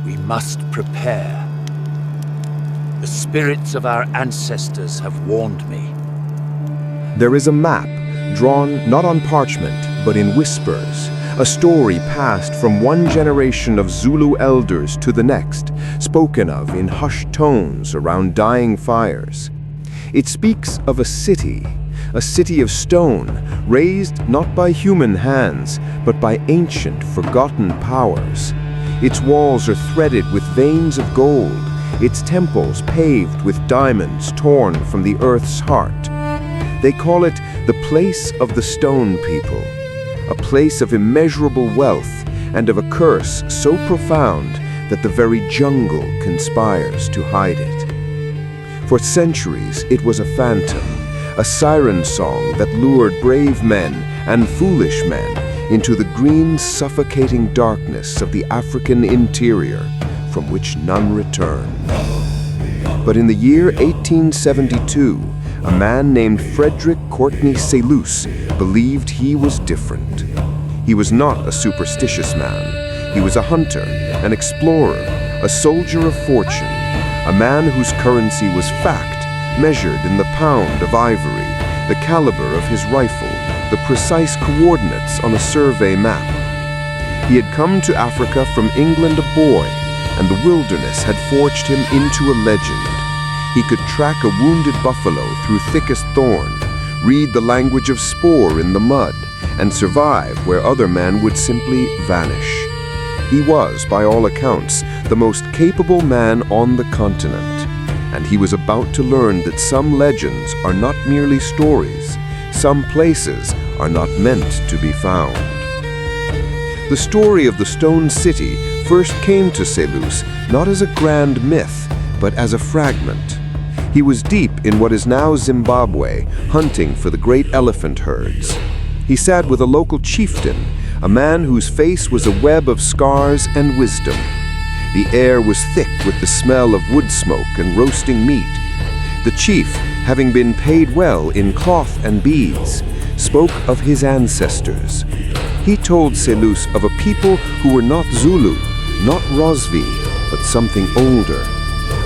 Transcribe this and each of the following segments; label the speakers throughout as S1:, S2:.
S1: We must prepare. The spirits of our ancestors have warned me.
S2: There is a map, drawn not on parchment, but in whispers, a story passed from one generation of Zulu elders to the next, spoken of in hushed tones around dying fires. It speaks of a city of stone, raised not by human hands, but by ancient, forgotten powers. Its walls are threaded with veins of gold, its temples paved with diamonds torn from the earth's heart. They call it the place of the stone people, a place of immeasurable wealth and of a curse so profound that the very jungle conspires to hide it. For centuries it was a phantom, a siren song that lured brave men and foolish men into the green, suffocating darkness of the African interior, from which none return. But in the year 1872, a man named Frederick Selous believed he was different. He was not a superstitious man. He was a hunter, an explorer, a soldier of fortune, a man whose currency was fact, measured in the pound of ivory, the caliber of his rifle, the precise coordinates on a survey map. He had come to Africa from England a boy, and the wilderness had forged him into a legend. He could track a wounded buffalo through thickest thorn, read the language of spoor in the mud, and survive where other men would simply vanish. He was, by all accounts, the most capable man on the continent, and he was about to learn that some legends are not merely stories, some places are not meant to be found. The story of the Stone City first came to Selous not as a grand myth, but as a fragment. He was deep in what is now Zimbabwe, hunting for the great elephant herds. He sat with a local chieftain, a man whose face was a web of scars and wisdom. The air was thick with the smell of wood smoke and roasting meat. The chief, having been paid well in cloth and beads, spoke of his ancestors. He told Selous of a people who were not Zulu, not Rosvi, but something older.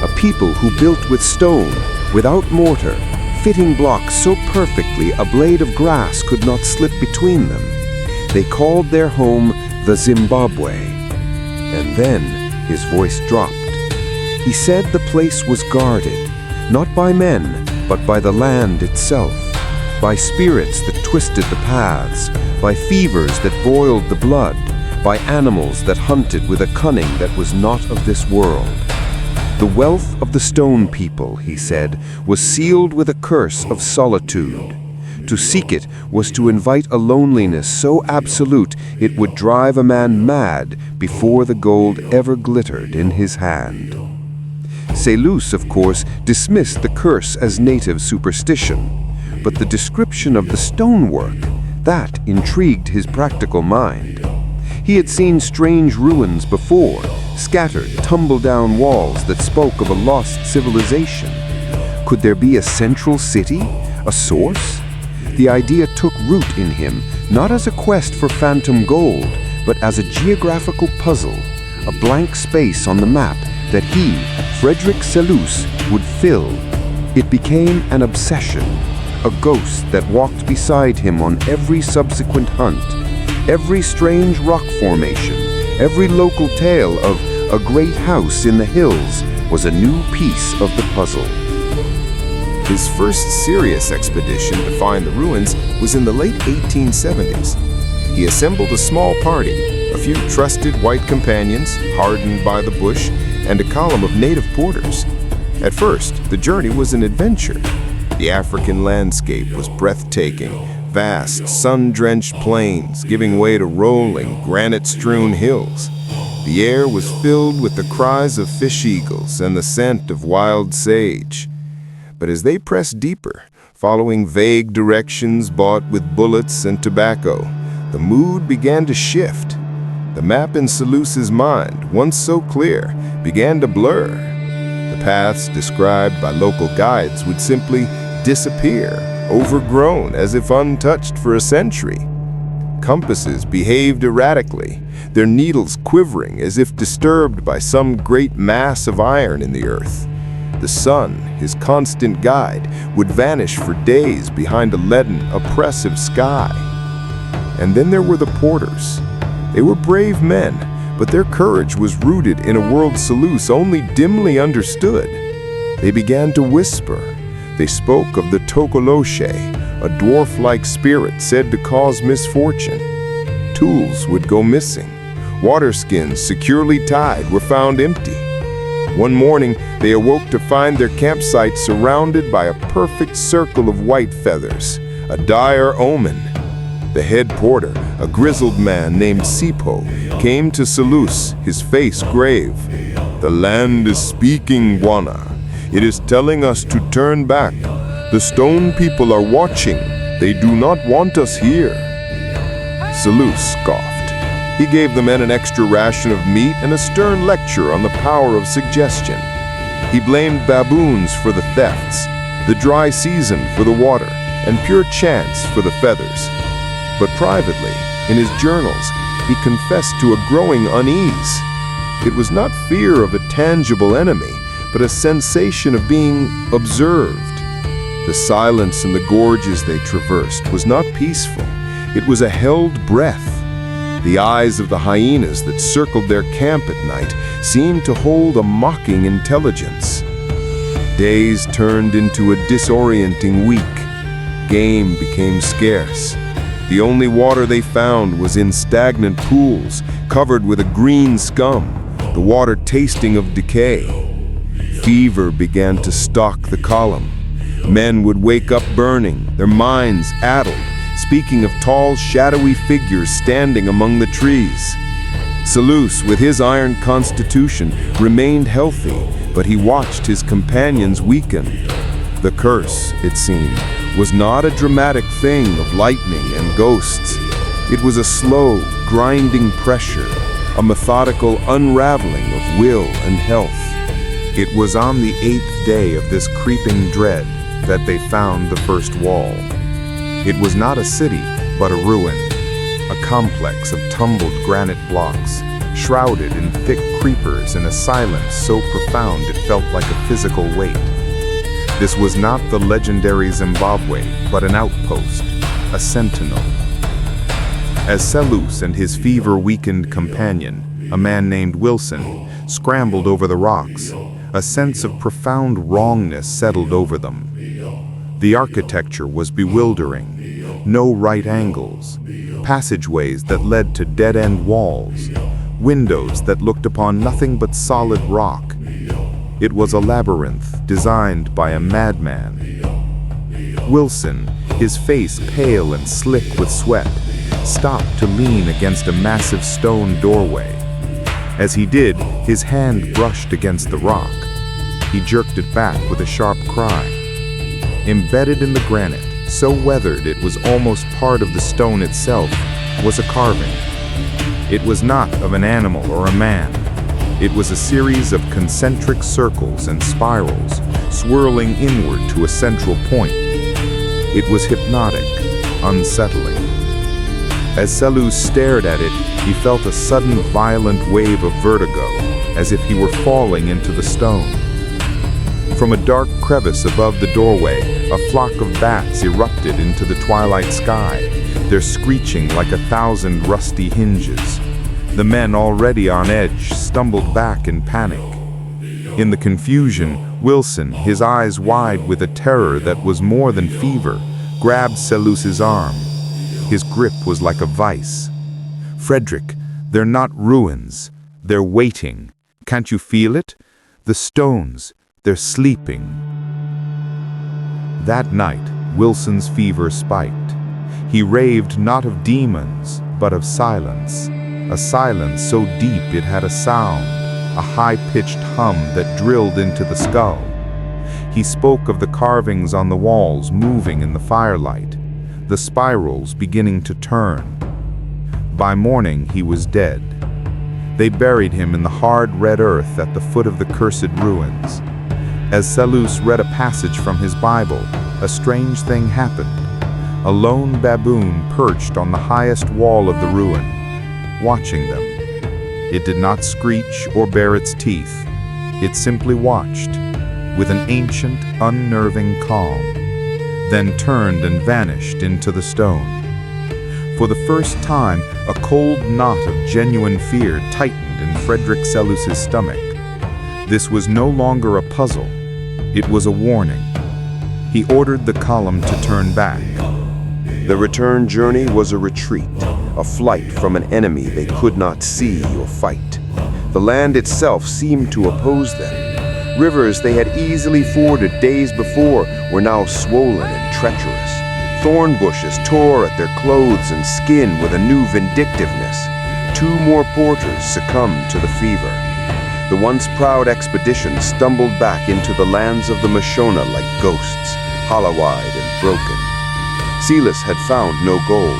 S2: A people who built with stone, without mortar, fitting blocks so perfectly a blade of grass could not slip between them. They called their home the Zimbabwe. And then his voice dropped. He said the place was guarded, not by men, but by the land itself, by spirits that twisted the paths, by fevers that boiled the blood, by animals that hunted with a cunning that was not of this world. The wealth of the stone people, he said, was sealed with a curse of solitude. To seek it was to invite a loneliness so absolute it would drive a man mad before the gold ever glittered in his hand. Selous, of course, dismissed the curse as native superstition, but the description of the stonework, that intrigued his practical mind. He had seen strange ruins before, scattered, tumble-down walls that spoke of a lost civilization. Could there be a central city, a source? The idea took root in him, not as a quest for phantom gold, but as a geographical puzzle, a blank space on the map that he, Frederick Selous, would fill. It became an obsession, a ghost that walked beside him on every subsequent hunt. Every strange rock formation, every local tale of a great house in the hills was a new piece of the puzzle. His first serious expedition to find the ruins was in the late 1870s. He assembled a small party, a few trusted white companions, hardened by the bush, and a column of native porters. At first, the journey was an adventure. The African landscape was breathtaking, vast, sun-drenched plains giving way to rolling, granite-strewn hills. The air was filled with the cries of fish-eagles and the scent of wild sage. But as they pressed deeper, following vague directions bought with bullets and tobacco, the mood began to shift. The map in Selous's mind, once so clear, began to blur. The paths described by local guides would simply disappear, overgrown as if untouched for a century. compasses behaved erratically, their needles quivering as if disturbed by some great mass of iron in the earth. The sun, his constant guide, would vanish for days behind a leaden, oppressive sky. And then there were the porters. They were brave men, but their courage was rooted in a world Selous only dimly understood. They began to whisper. They spoke of the Tokoloshe, a dwarf-like spirit said to cause misfortune. Tools would go missing. Water skins securely tied were found empty. One morning, they awoke to find their campsite surrounded by a perfect circle of white feathers, a dire omen. The head porter, a grizzled man named Sipo, came to Selous, his face grave. "The land is speaking, Bwana. It is telling us to turn back. The stone people are watching. They do not want us here." Selous scoffed. He gave the men an extra ration of meat and a stern lecture on the power of suggestion. He blamed baboons for the thefts, the dry season for the water, and pure chance for the feathers. But privately, in his journals, he confessed to a growing unease. It was not fear of a tangible enemy, but a sensation of being observed. The silence in the gorges they traversed was not peaceful. It was a held breath. The eyes of the hyenas that circled their camp at night seemed to hold a mocking intelligence. Days turned into a disorienting week. Game became scarce. The only water they found was in stagnant pools, covered with a green scum, the water tasting of decay. Fever began to stalk the column. Men would wake up burning, their minds addled, speaking of tall, shadowy figures standing among the trees. Selous, with his iron constitution, remained healthy, but he watched his companions weaken. The curse, it seemed, was not a dramatic thing of lightning and ghosts. It was a slow, grinding pressure, a methodical unraveling of will and health. It was on the 8th day of this creeping dread that they found the first wall. It was not a city, but a ruin, a complex of tumbled granite blocks, shrouded in thick creepers in a silence so profound it felt like a physical weight. This was not the legendary Zimbabwe, but an outpost, a sentinel. As Selous and his fever-weakened companion, a man named Wilson, scrambled over the rocks, a sense of profound wrongness settled over them. The architecture was bewildering. No right angles, passageways that led to dead-end walls, windows that looked upon nothing but solid rock. It was a labyrinth designed by a madman. Wilson, his face pale and slick with sweat, stopped to lean against a massive stone doorway. As he did, his hand brushed against the rock. He jerked it back with a sharp cry. Embedded in the granite, so weathered it was almost part of the stone itself, was a carving. It was not of an animal or a man. It was a series of concentric circles and spirals, swirling inward to a central point. It was hypnotic, unsettling. As Selous stared at it, he felt a sudden violent wave of vertigo, as if he were falling into the stone. From a dark crevice above the doorway, a flock of bats erupted into the twilight sky, their screeching like 1,000 rusty hinges. The men, already on edge, stumbled back in panic. In the confusion, Wilson, his eyes wide with a terror that was more than fever, grabbed Selous's arm. His grip was like a vice. "Frederick, they're not ruins. They're waiting. Can't you feel it? The stones, they're sleeping." That night, Wilson's fever spiked. He raved not of demons, but of silence. A silence so deep it had a sound, a high-pitched hum that drilled into the skull. He spoke of the carvings on the walls moving in the firelight, the spirals beginning to turn. By morning, he was dead. They buried him in the hard red earth at the foot of the cursed ruins. As Selous read a passage from his Bible, a strange thing happened.
S3: a lone baboon perched on the highest wall of the ruin, watching them. It did not screech or bare its teeth. It simply watched, with an ancient, unnerving calm, then turned and vanished into the stone. For the first time, a cold knot of genuine fear tightened in Frederick Selous's stomach. This was no longer a puzzle. It was a warning. He ordered the column to turn back.
S2: The return journey was a retreat, a flight from an enemy they could not see or fight. The land itself seemed to oppose them. Rivers they had easily forded days before were now swollen and treacherous. Thorn bushes tore at their clothes and skin with a new vindictiveness. 2 more porters succumbed to the fever. The once proud expedition stumbled back into the lands of the Mashona like ghosts, hollow-eyed and broken. Selous had found no gold,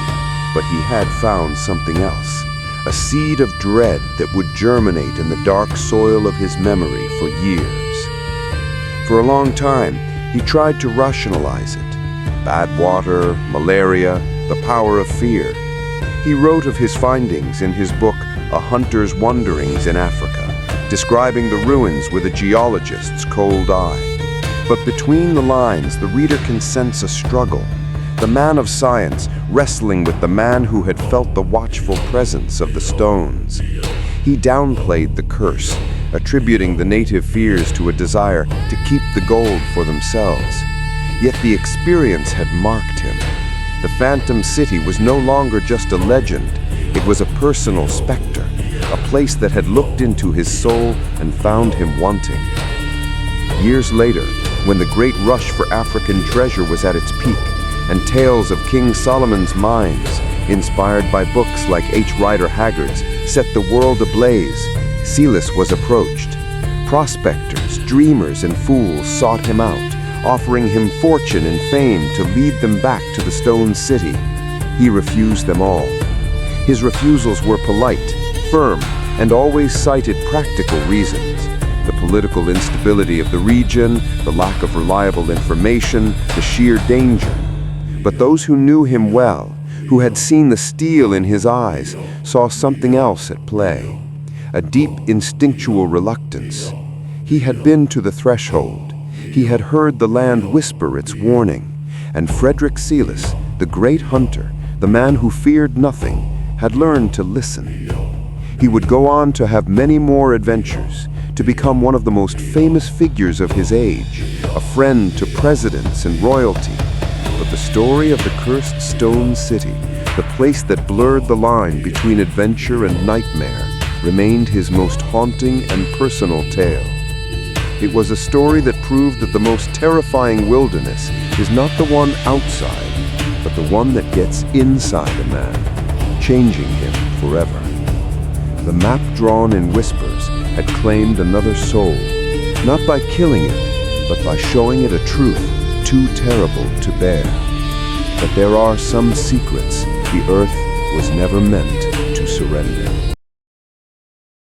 S2: but he had found something else, a seed of dread that would germinate in the dark soil of his memory for years. For a long time, he tried to rationalize it. Bad water, malaria, the power of fear. He wrote of his findings in his book, A Hunter's Wanderings in Africa, describing the ruins with a geologist's cold eye. But between the lines, the reader can sense a struggle. The man of science wrestling with the man who had felt the watchful presence of the stones. He downplayed the curse, attributing the native fears to a desire to keep the gold for themselves. Yet the experience had marked him. The Phantom City was no longer just a legend. It was a personal specter, a place that had looked into his soul and found him wanting. Years later, when the great rush for African treasure was at its peak, and tales of King Solomon's mines, inspired by books like H. Rider Haggard's, set the world ablaze, Selous was approached. Prospectors, dreamers, and fools sought him out, offering him fortune and fame to lead them back to the Stone City. He refused them all. His refusals were polite, firm, and always cited practical reasons. The political instability of the region, the lack of reliable information, the sheer danger. But those who knew him well, who had seen the steel in his eyes, saw something else at play. A deep instinctual reluctance. He had been to the threshold. He had heard the land whisper its warning. And Frederick Selous, the great hunter, the man who feared nothing, had learned to listen. He would go on to have many more adventures, to become one of the most famous figures of his age, a friend to presidents and royalty. But the story of the cursed Stone City, the place that blurred the line between adventure and nightmare, remained his most haunting and personal tale. It was a story that proved that the most terrifying wilderness is not the one outside, but the one that gets inside a man, changing him forever. The map drawn in whispers had claimed another soul, not by killing it, but by showing it a truth too terrible to bear. But there are some secrets the earth was never meant to surrender.